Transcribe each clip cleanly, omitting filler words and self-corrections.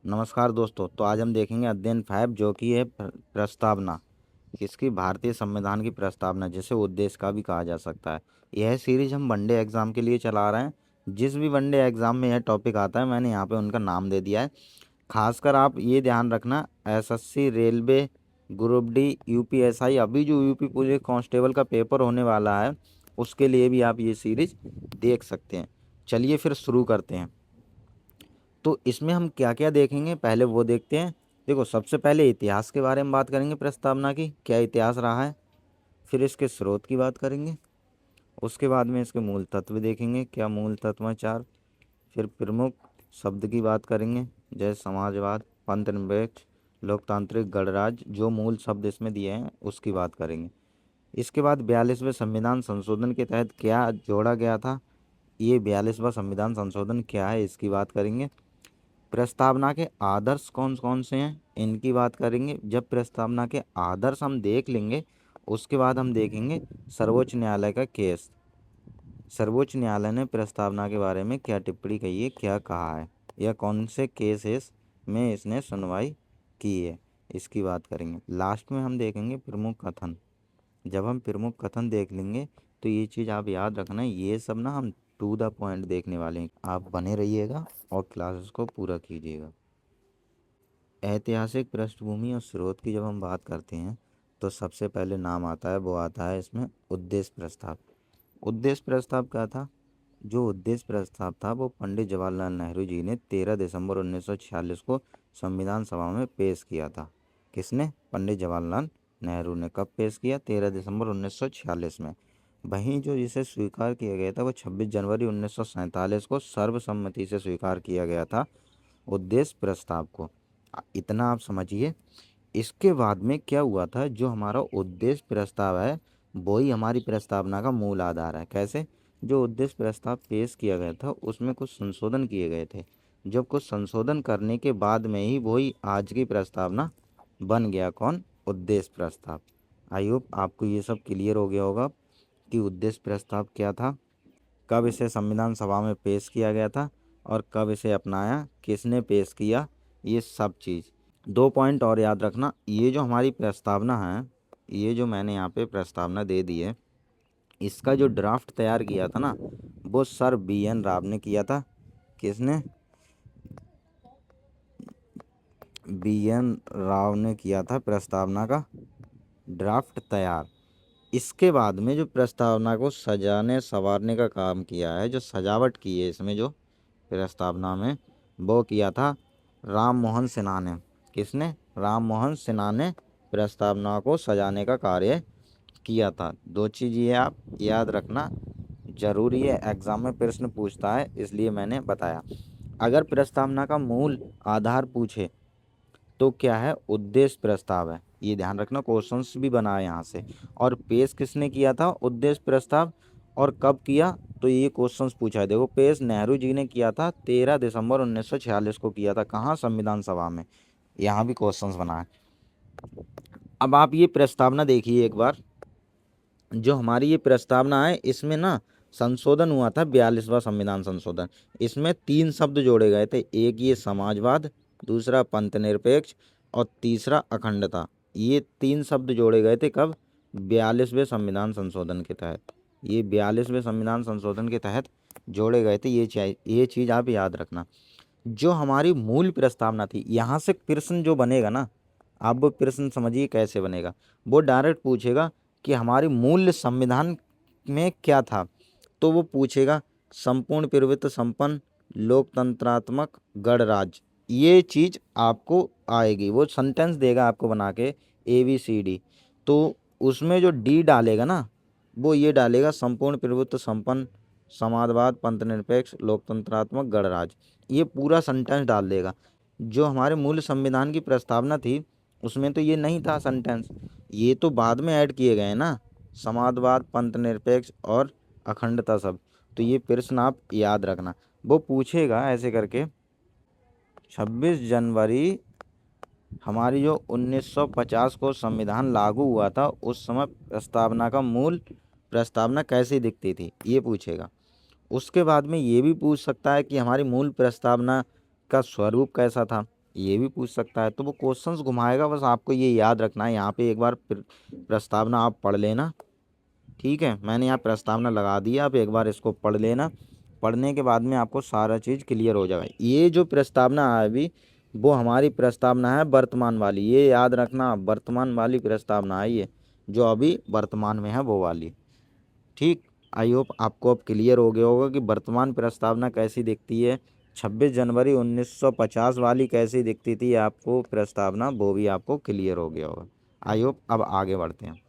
नमस्कार दोस्तों। तो आज हम देखेंगे अध्ययन 5 जो कि है प्रस्तावना। इसकी भारतीय संविधान की प्रस्तावना, जिसे उद्देश्य का भी कहा जा सकता है। यह सीरीज हम वनडे एग्जाम के लिए चला रहे हैं। जिस भी वनडे एग्जाम में यह टॉपिक आता है, मैंने यहाँ पे उनका नाम दे दिया है। खासकर आप ये ध्यान रखना, SSC, railway, group D, UPSI, अभी जो यूपी पुलिस कांस्टेबल का पेपर होने वाला है, उसके लिए भी आप ये सीरीज देख सकते हैं। चलिए फिर शुरू करते हैं। तो इसमें हम क्या क्या देखेंगे, पहले वो देखते हैं। देखो, सबसे पहले इतिहास के बारे में बात करेंगे प्रस्तावना की, क्या इतिहास रहा है। फिर इसके स्रोत की बात करेंगे। उसके बाद में इसके मूल तत्व देखेंगे, क्या मूल तत्व हैं 4। फिर प्रमुख शब्द की बात करेंगे, जैसे समाजवाद, पंथनिरपेक्ष, लोकतांत्रिक, गणराज्य, जो मूल शब्द इसमें दिए हैं उसकी बात करेंगे। इसके बाद 42वें संविधान संशोधन के तहत क्या जोड़ा गया था, ये 42वां संविधान संशोधन क्या है, इसकी बात करेंगे। प्रस्तावना के आदर्श कौन कौन से हैं, इनकी बात करेंगे। जब प्रस्तावना के आदर्श हम देख लेंगे, उसके बाद हम देखेंगे सर्वोच्च न्यायालय का केस। सर्वोच्च न्यायालय ने प्रस्तावना के बारे में क्या टिप्पणी कही है, क्या कहा है, या कौन से केसेस में इसने सुनवाई की है, इसकी बात करेंगे। लास्ट में हम देखेंगे प्रमुख कथन। जब हम प्रमुख कथन देख लेंगे तो ये चीज़ आप याद रखना, ये सब ना हम टू द पॉइंट देखने वाले हैं। आप बने रहिएगा और क्लासेस को पूरा कीजिएगा। ऐतिहासिक पृष्ठभूमि और स्रोत की जब हम बात करते हैं, तो सबसे पहले नाम आता है, वो आता है इसमें उद्देश्य प्रस्ताव। उद्देश्य प्रस्ताव क्या था? जो उद्देश्य प्रस्ताव था वो पंडित जवाहरलाल नेहरू जी ने 13 दिसंबर 1946 को संविधान सभा में पेश किया था। किसने? पंडित जवाहरलाल नेहरू ने। कब पेश किया? 13 दिसंबर 1946 में। वहीं जो जिसे स्वीकार किया गया था वो 26 जनवरी 1947 को सर्वसम्मति से स्वीकार किया गया था, उद्देश्य प्रस्ताव को। इतना आप समझिए। इसके बाद में क्या हुआ था, जो हमारा उद्देश्य प्रस्ताव है वही हमारी प्रस्तावना का मूल आधार है। कैसे? जो उद्देश्य प्रस्ताव पेश किया गया था उसमें कुछ संशोधन किए गए थे। जब कुछ संशोधन करने के बाद में ही वही आज की प्रस्तावना बन गया। कौन? उद्देश्य प्रस्ताव। आई होप आपको ये सब क्लियर हो गया होगा कि उद्देश्य प्रस्ताव क्या था, कब इसे संविधान सभा में पेश किया गया था और कब इसे अपनाया, किसने पेश किया, ये सब चीज़। 2 पॉइंट और याद रखना। ये जो हमारी प्रस्तावना है, ये जो मैंने यहाँ पे प्रस्तावना दे दी है, इसका जो ड्राफ्ट तैयार किया था ना, वो सर BN राव ने किया था। किसने? BN राव ने किया था प्रस्तावना का ड्राफ्ट तैयार। इसके बाद में जो प्रस्तावना को सजाने संवारने का काम किया है, जो सजावट की है इसमें जो प्रस्तावना में, वो किया था राम मोहन सिन्हा ने। किसने? राम मोहन सिन्हा ने प्रस्तावना को सजाने का कार्य किया था। 2 चीज़ ये आप याद रखना, जरूरी है, एग्जाम में प्रश्न पूछता है, इसलिए मैंने बताया। अगर प्रस्तावना का मूल आधार पूछे तो क्या है? उद्देश्य प्रस्ताव है। ये ध्यान रखना, क्वेश्चंस भी बनाए यहाँ से। और पेश किसने किया था उद्देश्य प्रस्ताव, और कब किया? तो ये क्वेश्चंस पूछा है। देखो, पेश नेहरू जी ने किया था 13 दिसंबर 1946 को किया था। कहाँ? संविधान सभा में। यहाँ भी क्वेश्चंस बनाए। अब आप ये प्रस्तावना देखिए एक बार। जो हमारी ये प्रस्तावना है, इसमें ना संशोधन हुआ था, 42वां संविधान संशोधन। इसमें 3 शब्द जोड़े गए थे। एक ये समाजवाद, दूसरा पंथनिरपेक्ष और तीसरा अखंडता। ये 3 शब्द जोड़े गए थे। कब? 42वें संविधान संशोधन के तहत। ये 42वें संविधान संशोधन के तहत जोड़े गए थे। ये चीज़ आप याद रखना। जो हमारी मूल प्रस्तावना थी, यहाँ से प्रश्न जो बनेगा ना, आप वो प्रश्न समझिए कैसे बनेगा। वो डायरेक्ट पूछेगा कि हमारी मूल संविधान में क्या था। तो वो पूछेगा संपूर्ण प्रभुत्व संपन्न लोकतंत्रात्मक गणराज्य। ये चीज़ आपको आएगी। वो सेंटेंस देगा आपको बना के ABCD। तो उसमें जो D डालेगा ना, वो ये डालेगा संपूर्ण प्रभुत्व संपन्न समाजवाद पंथनिरपेक्ष लोकतंत्रात्मक गणराज्य। ये पूरा सेंटेंस डाल देगा। जो हमारे मूल संविधान की प्रस्तावना थी उसमें तो ये नहीं था सेंटेंस, ये तो बाद में ऐड किए गए ना, समाजवाद पंथनिरपेक्ष और अखंडता सब। तो ये प्रश्न आप याद रखना। वो पूछेगा ऐसे करके, 26 जनवरी हमारी जो 1950 को संविधान लागू हुआ था, उस समय प्रस्तावना का मूल प्रस्तावना कैसी दिखती थी, ये पूछेगा। उसके बाद में ये भी पूछ सकता है कि हमारी मूल प्रस्तावना का स्वरूप कैसा था, ये भी पूछ सकता है। तो वो क्वेश्चंस घुमाएगा, बस आपको ये याद रखना है। यहाँ पे एक बार प्रस्तावना आप पढ़ लेना, ठीक है। मैंने यहाँ प्रस्तावना लगा दी, आप एक बार इसको पढ़ लेना। पढ़ने के बाद में आपको सारा चीज़ क्लियर हो जाएगा। ये जो प्रस्तावना है अभी, वो हमारी प्रस्तावना है वर्तमान वाली, ये याद रखना, वर्तमान वाली प्रस्तावना है ये, जो अभी वर्तमान में है वो वाली, ठीक। आई होप आपको अब क्लियर हो गया होगा कि वर्तमान प्रस्तावना कैसी दिखती है। 26 जनवरी 1950 वाली कैसी दिखती थी आपको प्रस्तावना, वो भी आपको क्लियर हो गया होगा। आई होप अब आगे बढ़ते हैं।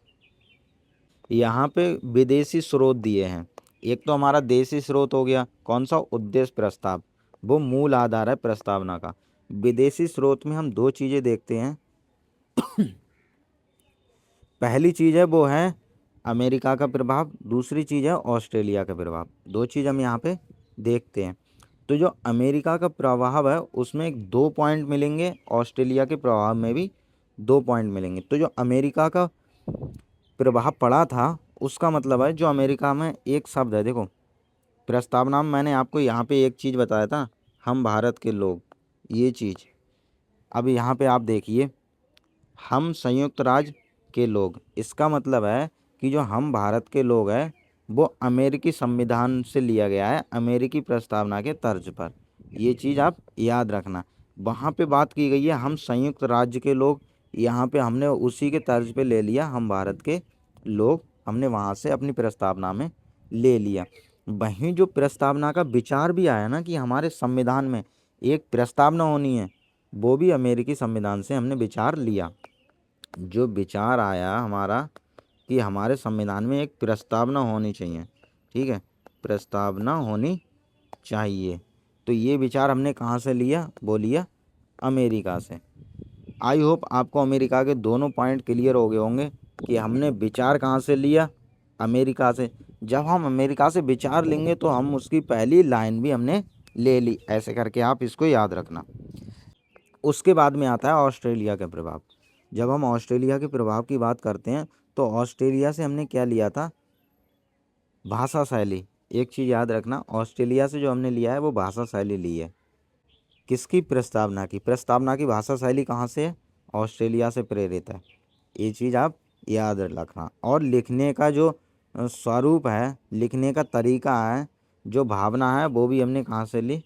यहाँ पे विदेशी स्रोत दिए हैं। एक तो हमारा देशी स्रोत हो गया, कौन सा, उद्देश्य प्रस्ताव, वो मूल आधार है प्रस्तावना का। विदेशी स्रोत में हम दो चीज़ें देखते हैं। पहली चीज़ है वो है अमेरिका का प्रभाव, दूसरी चीज़ है ऑस्ट्रेलिया का प्रभाव। दो चीज़ हम यहाँ पे देखते हैं। तो जो अमेरिका का प्रभाव है उसमें 2 पॉइंट मिलेंगे, ऑस्ट्रेलिया के प्रभाव में भी 2 पॉइंट मिलेंगे। तो जो अमेरिका का प्रभाव पड़ा था उसका मतलब है, जो अमेरिका में एक शब्द है, देखो प्रस्तावना में मैंने आपको यहाँ पे एक चीज़ बताया था, हम भारत के लोग, ये चीज़। अब यहाँ पे आप देखिए, हम संयुक्त राज्य के लोग, इसका मतलब है कि जो हम भारत के लोग हैं वो अमेरिकी संविधान से लिया गया है, अमेरिकी प्रस्तावना के तर्ज पर। ये चीज़ आप याद रखना। वहाँ पे बात की गई है हम संयुक्त राज्य के लोग, यहाँ पे हमने उसी के तर्ज पे ले लिया, हम भारत के लोग, हमने वहाँ से अपनी प्रस्तावना में ले लिया। वहीं जो प्रस्तावना का विचार भी आया ना कि हमारे संविधान में एक प्रस्तावना होनी है, वो भी अमेरिकी संविधान से हमने विचार लिया। जो विचार आया हमारा कि हमारे संविधान में एक प्रस्तावना होनी चाहिए, ठीक है, प्रस्तावना होनी चाहिए, तो ये विचार हमने कहाँ से लिया, वो लिया अमेरिका से। आई होप आपको अमेरिका के दोनों पॉइंट क्लियर हो गए होंगे कि हमने विचार कहाँ से लिया, अमेरिका से। जब हम अमेरिका से विचार लेंगे तो हम उसकी पहली लाइन भी हमने ले ली, ऐसे करके आप इसको याद रखना। उसके बाद में आता है ऑस्ट्रेलिया का प्रभाव। जब हम ऑस्ट्रेलिया के प्रभाव की बात करते हैं तो ऑस्ट्रेलिया से हमने क्या लिया था, भाषा शैली। एक चीज़ याद रखना, ऑस्ट्रेलिया से जो हमने लिया है वो भाषा शैली ली है, किसकी, प्रस्तावना की। प्रस्तावना की भाषा शैली कहाँ से है, ऑस्ट्रेलिया से प्रेरित है, ये चीज़ आप याद रखना। और लिखने का जो स्वरूप है, लिखने का तरीका है, जो भावना है, वो भी हमने कहाँ से ली,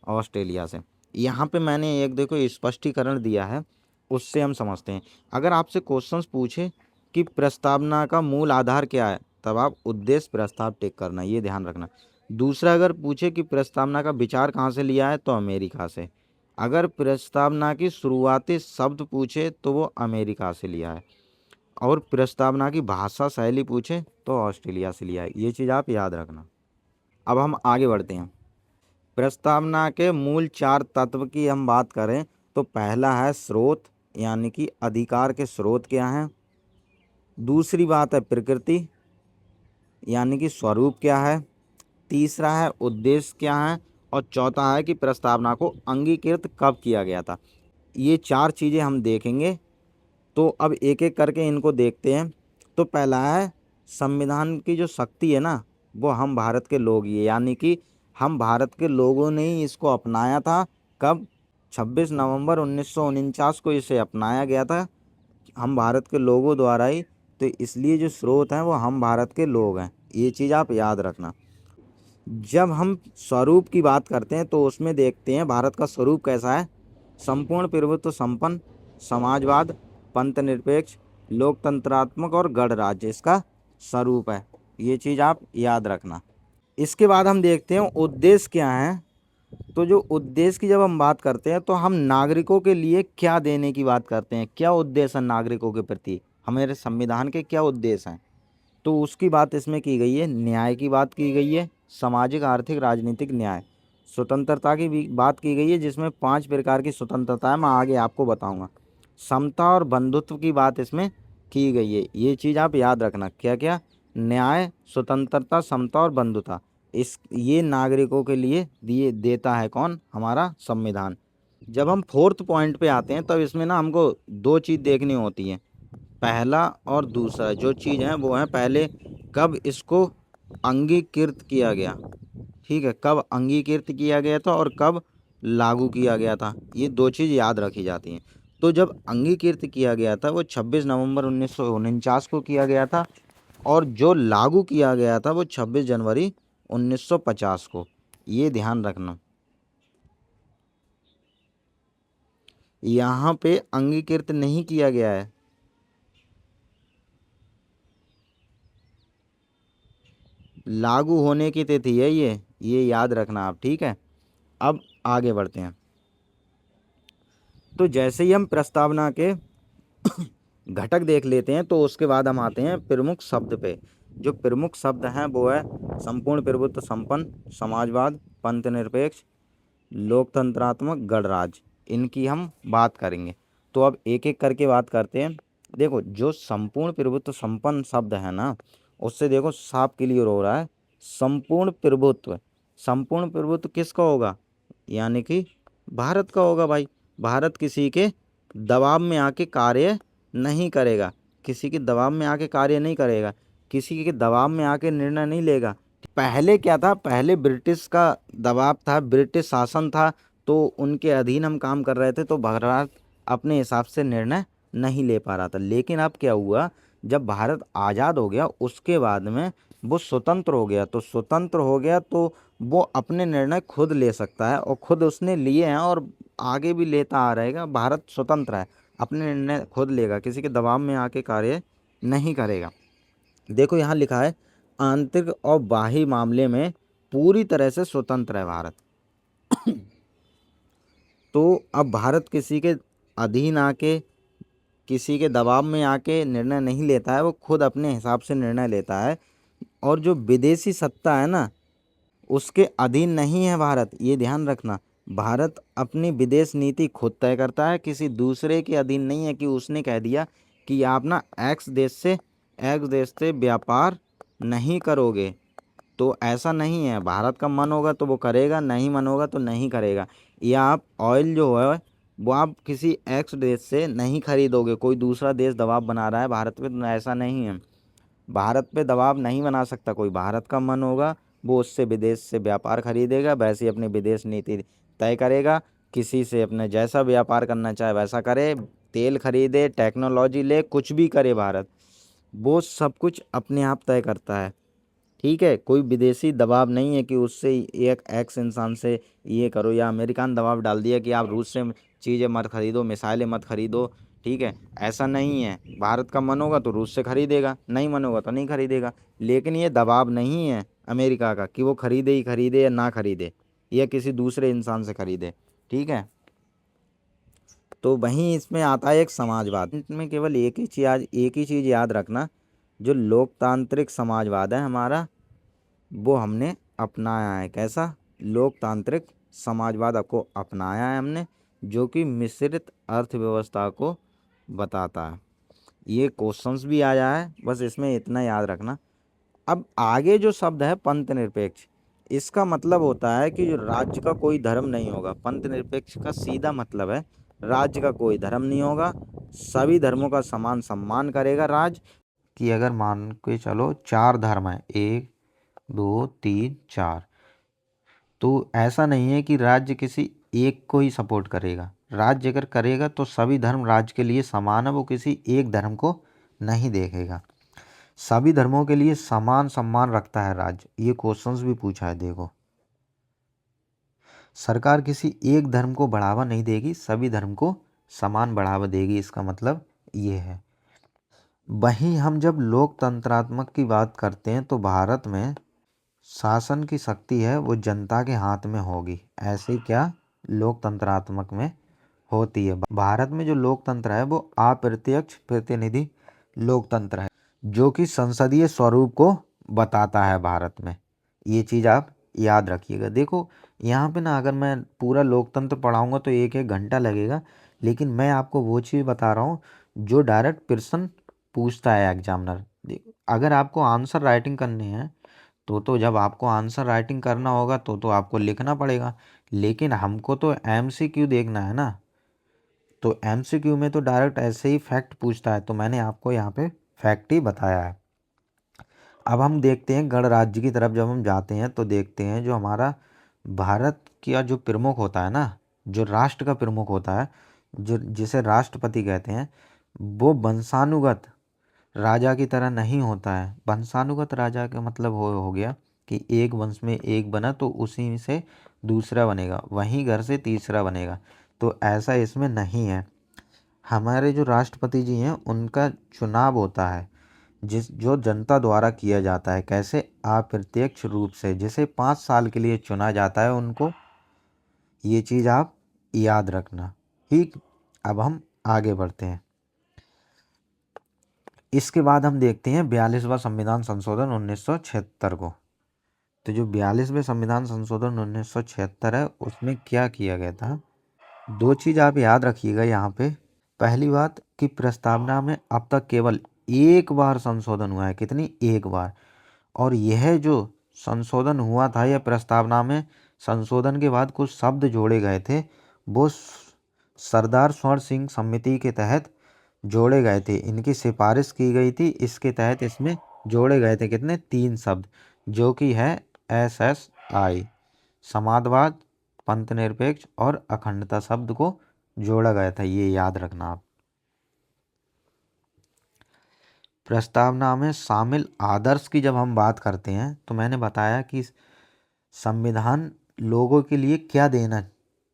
ऑस्ट्रेलिया से। यहाँ पे मैंने एक देखो स्पष्टीकरण दिया है, उससे हम समझते हैं। अगर आपसे क्वेश्चंस पूछे कि प्रस्तावना का मूल आधार क्या है, तब आप उद्देश्य प्रस्ताव टिक करना, ये ध्यान रखना। दूसरा, अगर पूछे कि प्रस्तावना का विचार कहाँ से लिया है, तो अमेरिका से। अगर प्रस्तावना की शुरुआती शब्द पूछे तो वो अमेरिका से लिया है, और प्रस्तावना की भाषा शैली पूछे तो ऑस्ट्रेलिया से लिया है, ये चीज़ आप याद रखना। अब हम आगे बढ़ते हैं। प्रस्तावना के मूल 4 तत्व की हम बात करें तो पहला है स्रोत, यानी कि अधिकार के स्रोत क्या हैं। दूसरी बात है प्रकृति, यानी कि स्वरूप क्या है। तीसरा है उद्देश्य क्या है, और चौथा है कि प्रस्तावना को अंगीकृत कब किया गया था। ये 4 चीज़ें हम देखेंगे, तो अब एक एक करके इनको देखते हैं। तो पहला है संविधान की जो शक्ति है ना, वो हम भारत के लोग ही है, यानी कि हम भारत के लोगों ने ही इसको अपनाया था। कब, 26 नवंबर 1949 को इसे अपनाया गया था, हम भारत के लोगों द्वारा ही। तो इसलिए जो स्रोत हैं वो हम भारत के लोग हैं, ये चीज़ आप याद रखना। जब हम स्वरूप की बात करते हैं तो उसमें देखते हैं भारत का स्वरूप कैसा है, संपूर्ण प्रभुत्व संपन्न, समाजवाद, पंथ निरपेक्ष, लोकतंत्रात्मक और गणराज्य इसका स्वरूप है, ये चीज़ आप याद रखना। इसके बाद हम देखते हैं उद्देश्य क्या है। तो जो उद्देश्य की जब हम बात करते हैं तो हम नागरिकों के लिए क्या देने की बात करते हैं, क्या उद्देश्य है नागरिकों के प्रति, हमारे संविधान के क्या उद्देश्य हैं, तो उसकी बात इसमें की गई है। न्याय की बात की गई है, सामाजिक आर्थिक राजनीतिक न्याय। स्वतंत्रता की भी बात की गई है, जिसमें 5 प्रकार की स्वतंत्रता है, मैं आगे आपको बताऊंगा। समता और बंधुत्व की बात इसमें की गई है, ये चीज़ आप याद रखना, क्या क्या, न्याय, स्वतंत्रता, समता और बंधुता, ये नागरिकों के लिए दिए देता है कौन, हमारा संविधान। जब हम 4th पॉइंट पे आते हैं तब इसमें ना हमको 2 चीज़ देखनी होती हैं, पहला और दूसरा। जो चीज़ है वो है पहले कब इसको अंगीकृत किया गया, ठीक है, कब अंगीकृत किया गया था और कब लागू किया गया था। ये दो चीज़ याद रखी जाती हैं। तो जब अंगीकृत किया गया था वो 26 नवंबर 1949 को किया गया था, और जो लागू किया गया था वो 26 जनवरी 1950 को। ये ध्यान रखना। यहाँ पे अंगीकृत नहीं किया गया है, लागू होने की तिथि है ये याद रखना आप, ठीक है। अब आगे बढ़ते हैं। तो जैसे ही हम प्रस्तावना के घटक देख लेते हैं, तो उसके बाद हम आते हैं प्रमुख शब्द पे। जो प्रमुख शब्द हैं वो है संपूर्ण प्रभुत्व संपन्न, समाजवाद, पंथ निरपेक्ष, लोकतंत्रात्मक, गणराज्य। इनकी हम बात करेंगे। तो अब एक एक करके बात करते हैं। देखो, जो संपूर्ण प्रभुत्व संपन्न शब्द है ना, उससे देखो साफ क्लियर हो रहा है संपूर्ण प्रभुत्व। संपूर्ण प्रभुत्व किसका होगा? यानी कि भारत का होगा भाई। भारत किसी के दबाव में आके कार्य नहीं करेगा, किसी के दबाव में आके कार्य नहीं करेगा, किसी के दबाव में आके निर्णय नहीं लेगा। पहले क्या था? पहले ब्रिटिश का दबाव था, ब्रिटिश शासन था, तो उनके अधीन हम काम कर रहे थे, तो भारत अपने हिसाब से निर्णय नहीं ले पा रहा था। लेकिन अब क्या हुआ? जब भारत आज़ाद हो गया उसके बाद में वो स्वतंत्र हो गया। तो स्वतंत्र हो गया तो वो अपने निर्णय खुद ले सकता है, और खुद उसने लिए हैं और आगे भी लेता आ रहेगा। भारत स्वतंत्र है, अपने निर्णय खुद लेगा, किसी के दबाव में आके कार्य नहीं करेगा। देखो यहाँ लिखा है आंतरिक और बाह्य मामले में पूरी तरह से स्वतंत्र है भारत। तो अब भारत किसी के अधीन आके, किसी के दबाव में आके निर्णय नहीं लेता है, वो खुद अपने हिसाब से निर्णय लेता है। और जो विदेशी सत्ता है ना, उसके अधीन नहीं है भारत, ये ध्यान रखना। भारत अपनी विदेश नीति खुद तय करता है, किसी दूसरे के अधीन नहीं है कि उसने कह दिया कि आप ना एक्स देश से व्यापार नहीं करोगे। तो ऐसा नहीं है, भारत का मन होगा तो वो करेगा, नहीं मन होगा तो नहीं करेगा। या आप ऑयल जो है वो आप किसी एक्स देश से नहीं खरीदोगे, कोई दूसरा देश दबाव बना रहा है भारत पे, तो ऐसा नहीं है। भारत पे दबाव नहीं बना सकता कोई। भारत का मन होगा वो उससे विदेश से व्यापार खरीदेगा, वैसे ही अपनी विदेश नीति तय करेगा। किसी से अपने जैसा व्यापार करना चाहे वैसा करे, तेल खरीदे, टेक्नोलॉजी ले, कुछ भी करे भारत, वो सब कुछ अपने आप तय करता है, ठीक है। कोई विदेशी दबाव नहीं है कि उससे एक एक्स इंसान से ये करो, या अमेरिका ने दबाव डाल दिया कि आप रूस से चीज़ें मत खरीदो, मिसाइलें मत खरीदो, ठीक है। ऐसा नहीं है, भारत का मन होगा तो रूस से खरीदेगा, नहीं मन होगा तो नहीं खरीदेगा। लेकिन ये दबाव नहीं है अमेरिका का कि वो खरीदे ही खरीदे या ना खरीदे, या किसी दूसरे इंसान से खरीदे, ठीक है। तो वहीं इसमें आता है एक समाजवाद। इसमें केवल एक ही चीज़ याद रखना, जो लोकतांत्रिक समाजवाद है हमारा, वो हमने अपनाया है। कैसा? लोकतांत्रिक समाजवाद को अपनाया है हमने, जो कि मिश्रित अर्थव्यवस्था को बताता है। ये क्वेश्चंस भी आया है, बस इसमें इतना याद रखना। अब आगे जो शब्द है पंथ निरपेक्ष, इसका मतलब होता है कि जो राज्य का कोई धर्म नहीं होगा। पंथ निरपेक्ष का सीधा मतलब है राज्य का कोई धर्म नहीं होगा, सभी धर्मों का समान सम्मान करेगा राज्य। कि अगर मान के चलो 4 धर्म है, 1 2 3 4, तो ऐसा नहीं है कि राज्य किसी एक को ही सपोर्ट करेगा। राज्य अगर करेगा तो सभी धर्म राज्य के लिए समान है, वो किसी एक धर्म को नहीं देखेगा। सभी धर्मों के लिए समान सम्मान रखता है राज्य। ये क्वेश्चंस भी पूछा है, देखो। सरकार किसी एक धर्म को बढ़ावा नहीं देगी, सभी धर्म को समान बढ़ावा देगी, इसका मतलब ये है। वहीं हम जब लोकतंत्रात्मक की बात करते हैं तो भारत में शासन की शक्ति है वो जनता के हाथ में होगी। ऐसे क्या लोकतंत्रात्मक में होती है। भारत में जो लोकतंत्र है वो अप्रत्यक्ष प्रतिनिधि लोकतंत्र है, जो कि संसदीय स्वरूप को बताता है भारत में। ये चीज़ आप याद रखिएगा। देखो यहाँ पे ना, अगर मैं पूरा लोकतंत्र पढ़ाऊँगा तो 1-1 घंटा लगेगा, लेकिन मैं आपको वो चीज़ बता रहा हूँ जो डायरेक्ट प्रश्न पूछता है एग्जामिनर। अगर आपको आंसर राइटिंग करने हैं तो जब आपको आंसर राइटिंग करना होगा तो आपको लिखना पड़ेगा, लेकिन हमको तो एमसीक्यू देखना है ना। तो एमसीक्यू में तो डायरेक्ट ऐसे ही फैक्ट पूछता है, तो मैंने आपको यहाँ पे फैक्ट ही बताया है। अब हम देखते हैं गणराज्य की तरफ जब हम जाते हैं तो देखते हैं जो हमारा भारत का जो प्रमुख होता है ना, जो राष्ट्र का प्रमुख होता है, जो जिसे राष्ट्रपति कहते हैं, वो वंशानुगत राजा की तरह नहीं होता है। वंशानुगत राजा का मतलब हो गया कि एक वंश में एक बना तो उसी से दूसरा बनेगा, वहीं घर से तीसरा बनेगा। तो ऐसा इसमें नहीं है। हमारे जो राष्ट्रपति जी हैं उनका चुनाव होता है जो जनता द्वारा किया जाता है। कैसे? अप्रत्यक्ष रूप से। जिसे 5 साल के लिए चुना जाता है उनको, ये चीज़ आप याद रखना। ठीक, अब हम आगे बढ़ते हैं। इसके बाद हम देखते हैं 42वां संविधान संशोधन 1976 को। तो जो 42वें संविधान संशोधन 1976 है, उसमें क्या किया गया था? 2 चीज़ आप याद रखिएगा यहाँ पे। पहली बात कि प्रस्तावना में अब तक केवल एक बार संशोधन हुआ है। कितनी? एक बार। और यह जो संशोधन हुआ था, यह प्रस्तावना में संशोधन के बाद कुछ शब्द जोड़े गए थे, वो सरदार स्वर्ण सिंह समिति के तहत जोड़े गए थे। इनकी सिफारिश की गई थी, इसके तहत इसमें जोड़े गए थे कितने? 3 शब्द, जो कि है SSI, समाजवाद, पंथनिरपेक्ष और अखंडता शब्द को जोड़ा गया था। ये याद रखना आप। प्रस्तावना में शामिल आदर्श की जब हम बात करते हैं तो मैंने बताया कि संविधान लोगों के लिए क्या देना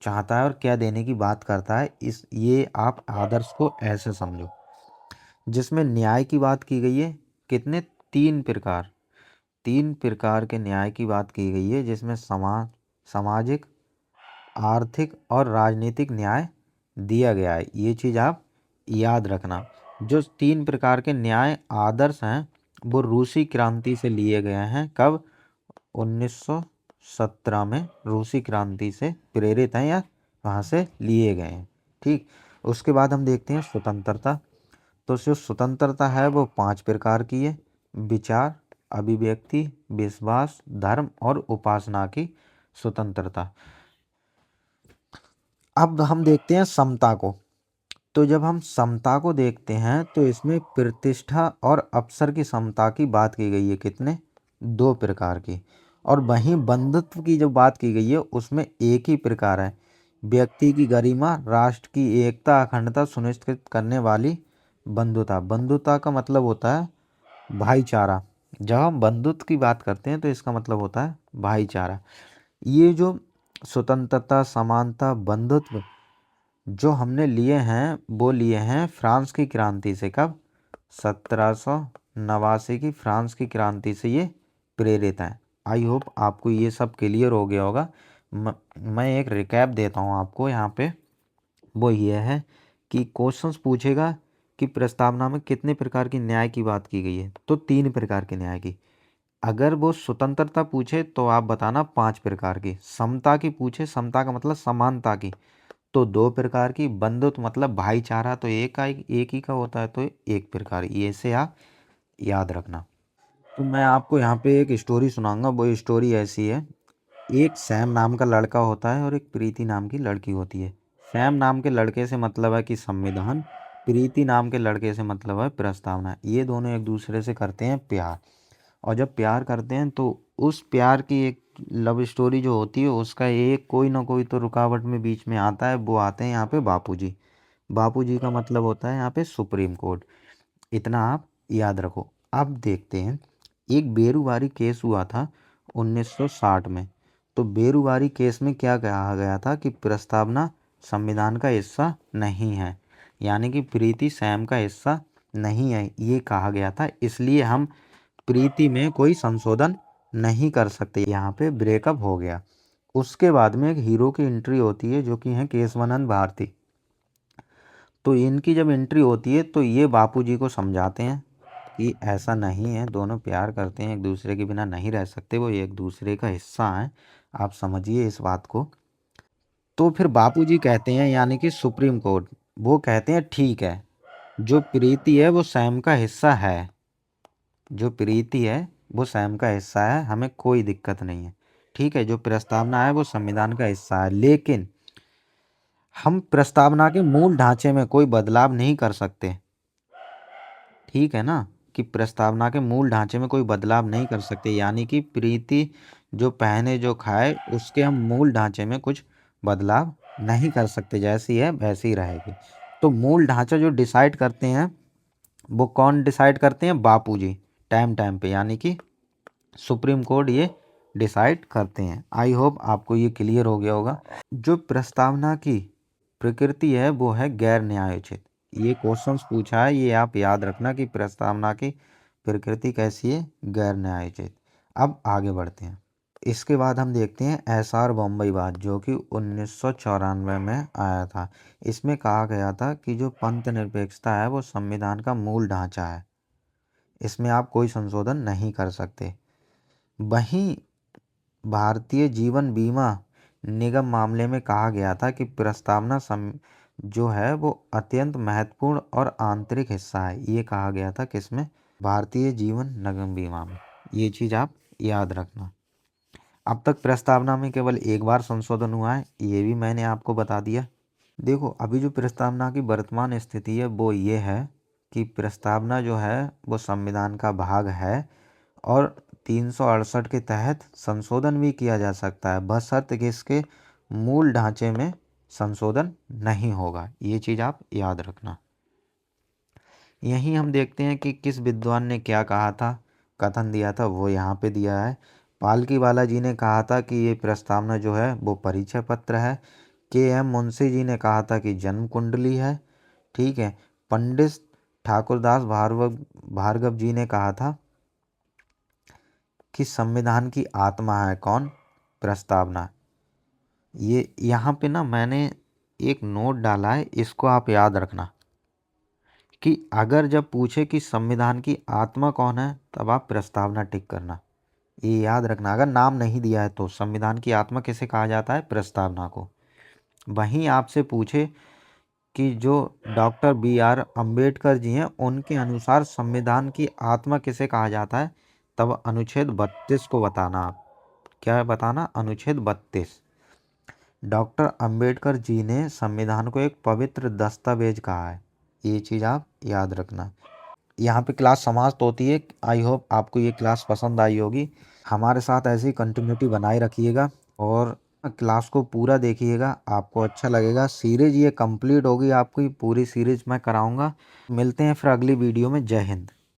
चाहता है और क्या देने की बात करता है। ये आप आदर्श को ऐसे समझो, जिसमें न्याय की बात की गई है। कितने? 3 प्रकार। 3 प्रकार के न्याय की बात की गई है, जिसमें सामाजिक, आर्थिक और राजनीतिक न्याय दिया गया है। ये चीज़ आप याद रखना। जो 3 प्रकार के न्याय आदर्श हैं वो रूसी क्रांति से लिए गए हैं। कब? 1917 में रूसी क्रांति से प्रेरित हैं या वहाँ से लिए गए हैं। ठीक, उसके बाद हम देखते हैं स्वतंत्रता। तो जो स्वतंत्रता है वो 5 प्रकार की है: विचार, अभिव्यक्ति, विश्वास, धर्म और उपासना की स्वतंत्रता। अब हम देखते हैं समता को। तो जब हम समता को देखते हैं तो इसमें प्रतिष्ठा और अवसर की समता की बात की गई है। कितने? 2 प्रकार की। और वहीं बंधुत्व की जो बात की गई है उसमें एक ही प्रकार है: व्यक्ति की गरिमा, राष्ट्र की एकता, अखंडता सुनिश्चित करने वाली बंधुता। बंधुता का मतलब होता है भाईचारा। जब हम बंधुत्व की बात करते हैं तो इसका मतलब होता है भाईचारा। ये जो स्वतंत्रता, समानता, बंधुत्व जो हमने लिए हैं वो लिए हैं फ्रांस की क्रांति से। कब? 1789 की फ्रांस की क्रांति से ये प्रेरित हैं। आई होप आपको ये सब क्लियर हो गया होगा। मैं एक रिकैप देता हूँ आपको यहाँ पे। वो ये है कि क्वेश्चंस पूछेगा कि प्रस्तावना में कितने प्रकार की न्याय की बात की गई है, तो 3 प्रकार के न्याय की। अगर वो स्वतंत्रता पूछे तो आप बताना 5 प्रकार की। समता की पूछे, समता का मतलब समानता की, तो 2 प्रकार की। बंधुत्व मतलब भाईचारा, तो एक ही का होता है, तो 1 प्रकार। ये से आप याद रखना। तो मैं आपको यहाँ पे एक स्टोरी सुनाऊंगा। वो स्टोरी ऐसी है: एक सैम नाम का लड़का होता है और एक प्रीति नाम की लड़की होती है। सैम नाम के लड़के से मतलब है कि संविधान, प्रीति नाम के लड़के से मतलब है प्रस्तावना। ये दोनों एक दूसरे से करते हैं प्यार। और जब प्यार करते हैं तो उस प्यार की एक लव स्टोरी जो होती है उसका एक कोई ना कोई तो रुकावट में बीच में आता है। वो आते हैं यहाँ पे बापूजी। बापूजी का मतलब होता है यहाँ पे सुप्रीम कोर्ट। इतना आप याद रखो। अब देखते हैं, एक बेरुवारी केस हुआ था 1960 में। तो बेरुवारी केस में क्या कहा गया था कि प्रस्तावना संविधान का हिस्सा नहीं है, यानी कि प्रीति सैम का हिस्सा नहीं है, ये कहा गया था। इसलिए हम प्रीति में कोई संशोधन नहीं कर सकते। यहाँ पे ब्रेकअप हो गया। उसके बाद में एक हीरो की एंट्री होती है जो कि है केशवानंद भारती। तो इनकी जब एंट्री होती है तो ये बापूजी को समझाते हैं कि ऐसा नहीं है, दोनों प्यार करते हैं, एक दूसरे के बिना नहीं रह सकते, वो एक दूसरे का हिस्सा हैं, आप समझिए इस बात को। तो फिर बापूजी कहते हैं, यानी कि सुप्रीम कोर्ट, वो कहते हैं ठीक है, जो प्रीति है वो सैम का हिस्सा है, जो प्रीति है वो सैम का हिस्सा है, हमें कोई दिक्कत नहीं है। ठीक है, जो प्रस्तावना है वो संविधान का हिस्सा है, लेकिन हम प्रस्तावना के मूल ढांचे में कोई बदलाव नहीं कर सकते। ठीक है ना, कि प्रस्तावना के मूल ढांचे में कोई बदलाव नहीं कर सकते, यानी कि प्रीति जो पहने जो खाए उसके हम मूल ढांचे में कुछ बदलाव नहीं कर सकते, जैसी है वैसी रहेगी। तो मूल ढांचा जो डिसाइड करते हैं वो कौन डिसाइड करते हैं? बापू जी टाइम टाइम पे, यानी कि सुप्रीम कोर्ट ये डिसाइड करते हैं। आई होप आपको ये क्लियर हो गया होगा। जो प्रस्तावना की प्रकृति है वो है गैर न्यायोचित। ये क्वेश्चंस पूछा है, ये आप याद रखना कि प्रस्तावना की प्रकृति कैसी है? गैर न्यायोचित। अब आगे बढ़ते हैं। इसके बाद हम देखते हैं एसआर बॉम्बईवाद, जो कि 1994 में आया था। इसमें कहा गया था कि जो पंथ निरपेक्षता है वो संविधान का मूल ढांचा है, इसमें आप कोई संशोधन नहीं कर सकते। वहीं भारतीय जीवन बीमा निगम मामले में कहा गया था कि प्रस्तावना जो है वो अत्यंत महत्वपूर्ण और आंतरिक हिस्सा है। ये कहा गया था किसमें? भारतीय जीवन निगम बीमा में। ये चीज़ आप याद रखना। अब तक प्रस्तावना में केवल एक बार संशोधन हुआ है, ये भी मैंने आपको बता दिया। देखो अभी जो प्रस्तावना की वर्तमान स्थिति है वो ये है कि प्रस्तावना जो है वो संविधान का भाग है और 368 के तहत संशोधन भी किया जा सकता है, बशर्ते कि इसके मूल ढांचे में संशोधन नहीं होगा। ये चीज़ आप याद रखना। यहीं हम देखते हैं कि किस विद्वान ने क्या कहा था, कथन दिया था, वो यहाँ पे दिया है। पालकी बालाजी ने कहा था कि ये प्रस्तावना जो है वो परिचय पत्र है। के.एम. मुंशी जी ने कहा था कि जन्म कुंडली है। ठीक है। पंडित ठाकुरदास भार्गव जी ने कहा था कि संविधान की आत्मा है कौन? प्रस्तावना। ये यहाँ पे ना मैंने एक नोट डाला है, इसको आप याद रखना कि अगर जब पूछे कि संविधान की आत्मा कौन है तब आप प्रस्तावना टिक करना। ये याद रखना, अगर नाम नहीं दिया है तो संविधान की आत्मा किसे कहा जाता है? प्रस्तावना को। वहीं आपसे पूछे कि जो डॉक्टर B.R. अम्बेडकर जी हैं उनके अनुसार संविधान की आत्मा किसे कहा जाता है, तब अनुच्छेद 32 को बताना। आप क्या बताना? अनुच्छेद 32। डॉक्टर अम्बेडकर जी ने संविधान को एक पवित्र दस्तावेज कहा है। ये चीज़ आप याद रखना। यहाँ पे क्लास समाप्त होती है। आई होप आपको ये क्लास पसंद आई होगी। हमारे साथ ऐसी कंटिन्यूटी बनाए रखिएगा और क्लास को पूरा देखिएगा, आपको अच्छा लगेगा। सीरीज ये कंप्लीट होगी, आपकी पूरी सीरीज मैं कराऊंगा। मिलते हैं फिर अगली वीडियो में। जय हिंद।